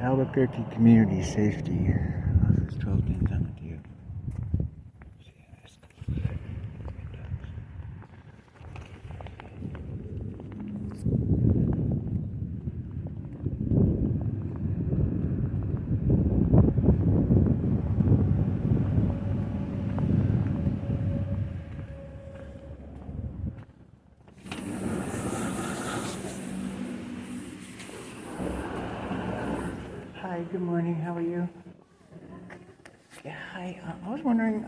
Albuquerque Community Safety. Office 1210 San Mateo. Hi, good morning. How are you? Yeah, hi. I was wondering,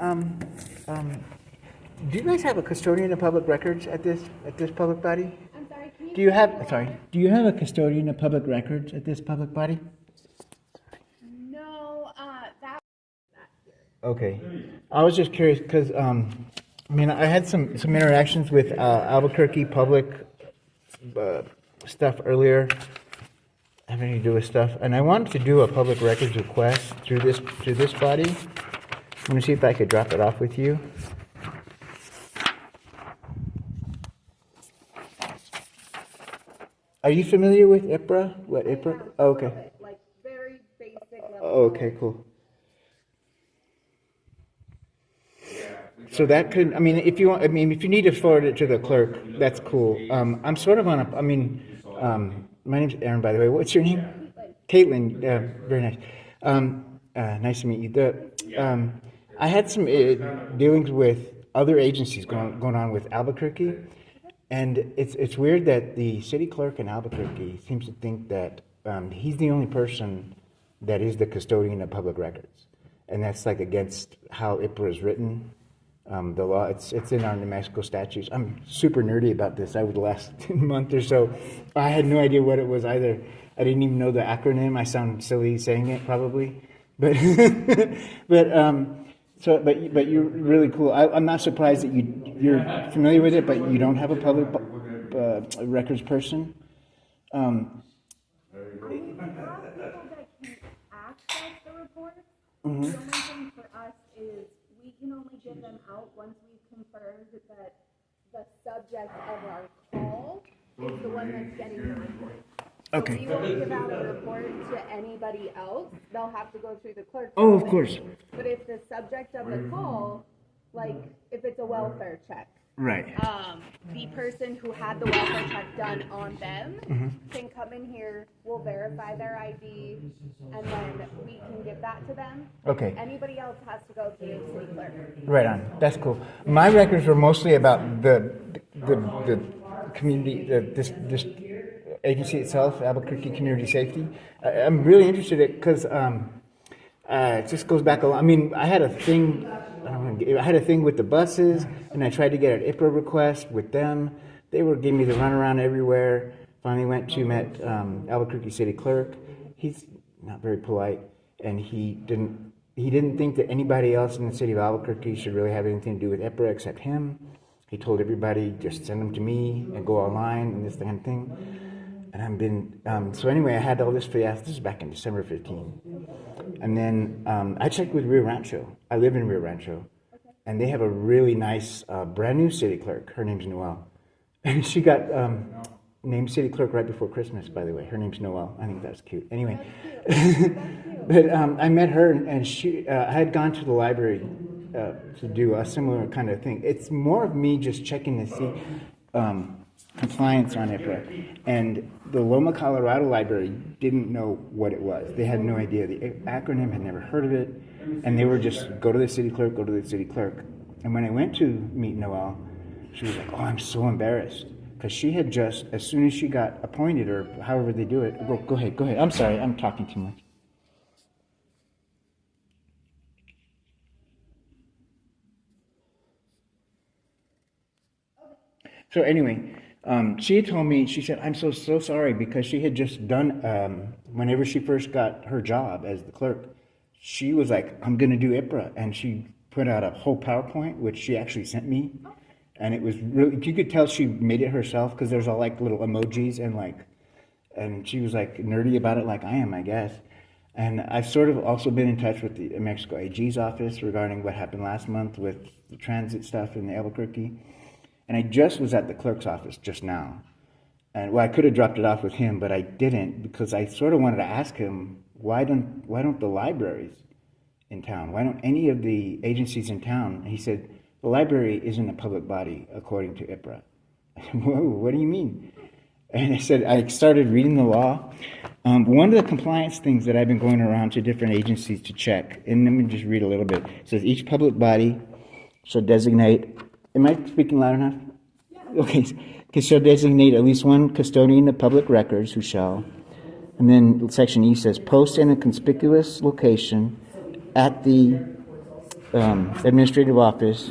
do you guys have a custodian of public records at this public body? I'm sorry. Can you Do you have a custodian of public records at this public body? No, that. Okay. I was just curious because I had some interactions with Albuquerque public stuff earlier, having to do with stuff, and I wanted to do a public records request through this body. I'm going to see if I could drop it off with you. Are you familiar with IPRA? What IPRA? Oh, okay. Like very basic level. Oh, okay, cool. So that could, if you want, if you need to forward it to the clerk, that's cool. I'm sort of on a, my name's Aaron, by the way. What's your name? Kaitlin. Very nice. Nice to meet you. I had some dealings with other agencies going on with Albuquerque, and it's weird that the city clerk in Albuquerque seems to think that he's the only person that is the custodian of public records, and that's like against how IPRA is written. The law, it's in our New Mexico statutes. I'm super nerdy about this. Over the last month or so, I had no idea what it was either. I didn't even know the acronym. I sound silly saying it probably, but but you're really cool. I'm not surprised that you're familiar with it, but you don't have a public records person. We have people that can access the reports. Mm-hmm. The only thing for us is we can only give them out once we've confirmed that the subject of our call is the one that's getting the report. Okay. So we won't give out a report to anybody else. They'll have to go through the clerk. Oh, of course. But if the subject of the call, like if it's a welfare check, Right. the person who had the welfare check done on them can come in here, we'll verify their ID, and then we can give that to them. Okay. Anybody else has to go through the city clerk. Right on. That's cool. My records were mostly about the community, this agency itself, Albuquerque Community Safety. I'm really interested in it because it just goes back a lot. I had a thing. I had a thing with the buses, and I tried to get an IPRA request with them. They were giving me the runaround everywhere. Finally met Albuquerque City Clerk. He's not very polite, and he didn't think that anybody else in the city of Albuquerque should really have anything to do with IPRA except him. He told everybody, just send them to me and go online and this kind of thing. And so anyway, I had all this for you. This is back in December 15. And then I checked with Rio Rancho. I live in Rio Rancho. And they have a really nice, brand new city clerk. Her name's Noelle. And she got named city clerk right before Christmas, by the way. Her name's Noelle. I think that's cute. Anyway. But I met her, and I had gone to the library to do a similar kind of thing. It's more of me just checking to see compliance on IPRA. And the Loma, Colorado library didn't know what it was. They had no idea. The acronym, had never heard of it. And they were just, go to the city clerk, go to the city clerk. And when I went to meet Noelle, she was like, oh, I'm so embarrassed. Because she had just, as soon as she got appointed, or however they do it, go ahead. I'm sorry, I'm talking too much. So anyway, she had told me, she said, I'm so sorry, because she had just done, whenever she first got her job as the clerk, she was like, I'm going to do IPRA. And she put out a whole PowerPoint, which she actually sent me. And it was really, you could tell she made it herself, because there's all like little emojis and she was like nerdy about it like I am, I guess. And I've sort of also been in touch with the New Mexico AG's office regarding what happened last month with the transit stuff in Albuquerque. And I just was at the clerk's office just now. And well, I could have dropped it off with him, but I didn't, because I sort of wanted to ask him why don't the libraries in town, why don't any of the agencies in town? And he said, the library isn't a public body according to IPRA. I said, whoa, what do you mean? And I said, I started reading the law. One of the compliance things that I've been going around to different agencies to check, and let me just read a little bit. It says each public body shall designate, am I speaking loud enough? Yeah. Okay, shall designate at least one custodian of public records who shall, and then section E says, post in a conspicuous location at the administrative office,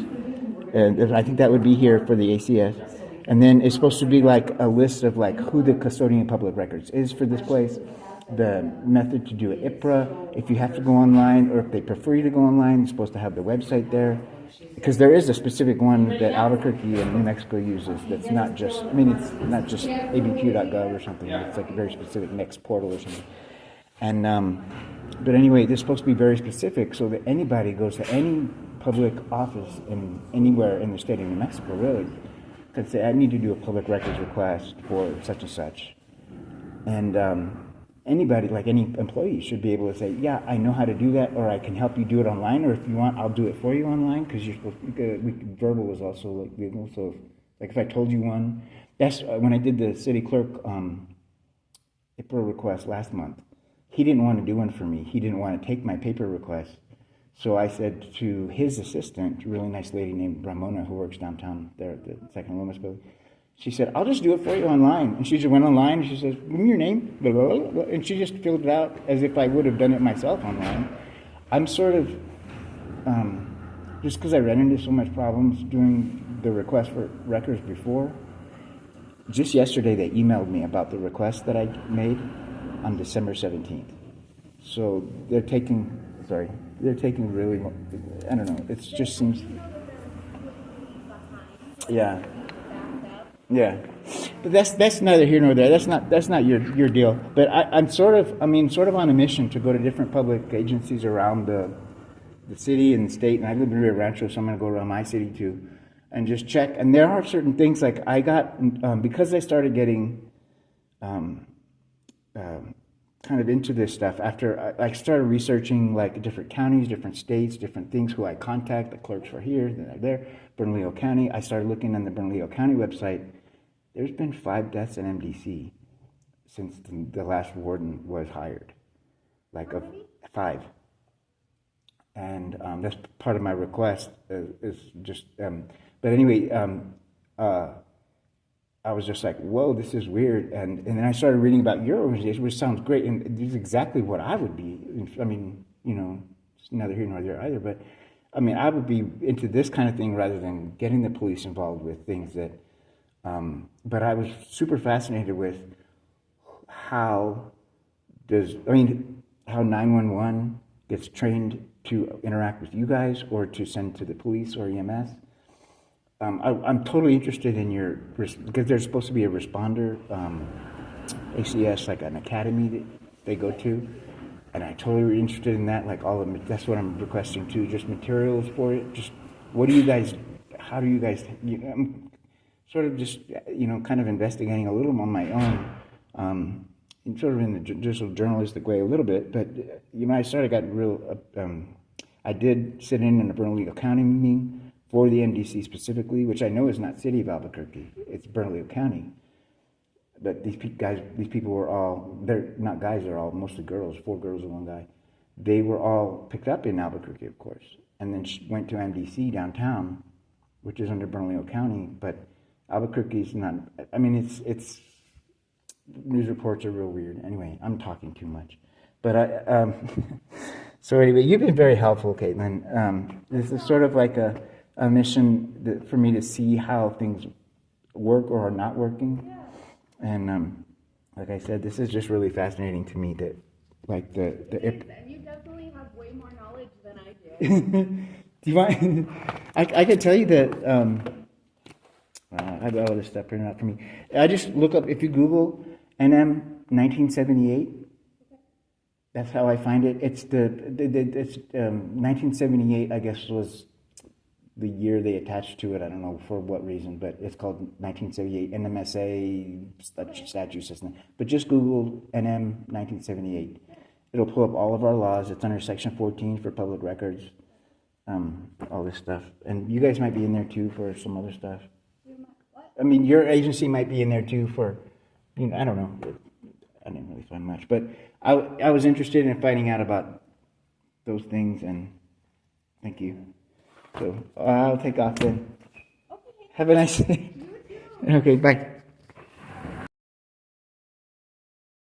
and I think that would be here for the ACS. And then it's supposed to be like a list of like who the custodian of public records is for this place, the method to do it, IPRA, if you have to go online or if they prefer you to go online, you're supposed to have the website there. Because there is a specific one that Albuquerque and New Mexico uses that's not just, I mean, it's not just abq.gov or something, it's like a very specific next portal or something. And, but anyway, this is supposed to be very specific so that anybody goes to any public office in anywhere in the state of New Mexico, really, could say, I need to do a public records request for such and such. And anybody, like any employee, should be able to say, yeah, I know how to do that, or I can help you do it online, or if you want, I'll do it for you online, because you're supposed to, verbal is also like legal. So, like if I told you one, that's when I did the city clerk IPRA request last month. He didn't want to do one for me. He didn't want to take my paper request. So I said to his assistant, a really nice lady named Ramona, who works downtown there at the Second Lomas building, she said, I'll just do it for you online. And she just went online and she says, give me your name, blah, blah, blah, blah. And she just filled it out as if I would have done it myself online. I'm sort of, just because I ran into so much problems doing the request for records before, just yesterday they emailed me about the request that I made on December 17th. So they're taking really, I don't know, it just seems, yeah. But that's neither here nor there. That's not your deal. But I'm sort of on a mission to go to different public agencies around the city and the state, and I live in Rio Rancho, so I'm going to go around my city too, and just check. And there are certain things like I got, because I started getting kind of into this stuff after I started researching like different counties, different states, different things, who I contact, the clerks for here, they're there, Bernalillo County. I started looking on the Bernalillo County website. There's been 5 deaths in MDC since the last warden was hired, like 5. And that's part of my request is just, but anyway, I was just like, whoa, this is weird. And then I started reading about your organization, which sounds great. And this is exactly what I would be. I mean, you know, it's neither here nor there either. But, I mean, I would be into this kind of thing rather than getting the police involved with things that, but I was super fascinated with how 911 gets trained to interact with you guys or to send to the police or EMS. I'm totally interested in your, because there's supposed to be a responder ACS, like an academy that they go to, and I'm totally interested in that. Like all of that's what I'm requesting too, just materials for it. Just what do you guys? How do you guys? I'm sort of just kind of investigating a little on my own, sort of in the just journalistic way a little bit. But I got real. I did sit in a Bernalillo County meeting for the MDC specifically, which I know is not City of Albuquerque, it's Bernalillo County. But these people were all, they're not guys, they're all mostly girls, 4 girls and 1 guy. They were all picked up in Albuquerque, of course, and then went to MDC downtown, which is under Bernalillo County, but Albuquerque's not, I mean, it's news reports are real weird. Anyway, I'm talking too much. But so anyway, you've been very helpful, Kaitlin. This is sort of like a mission for me to see how things work or are not working. And like I said, this is just really fascinating to me that, like the and you definitely have way more knowledge than I do. Do you want? I can tell you that I have all this stuff printed out for me. I just look up, if you Google NM 1978. That's how I find it. It's it's 1978. I guess was the year they attached to it. I don't know for what reason, but it's called 1978 NMSA statute system. But just Google NM 1978, it'll pull up all of our laws. It's under section 14 for public records, all this stuff. And you guys might be in there too for some other stuff. I mean, your agency might be in there too for, I don't know. I didn't really find much, but I was interested in finding out about those things, and thank you. So I'll take off then. Okay. Have a nice day. You too. Okay, bye.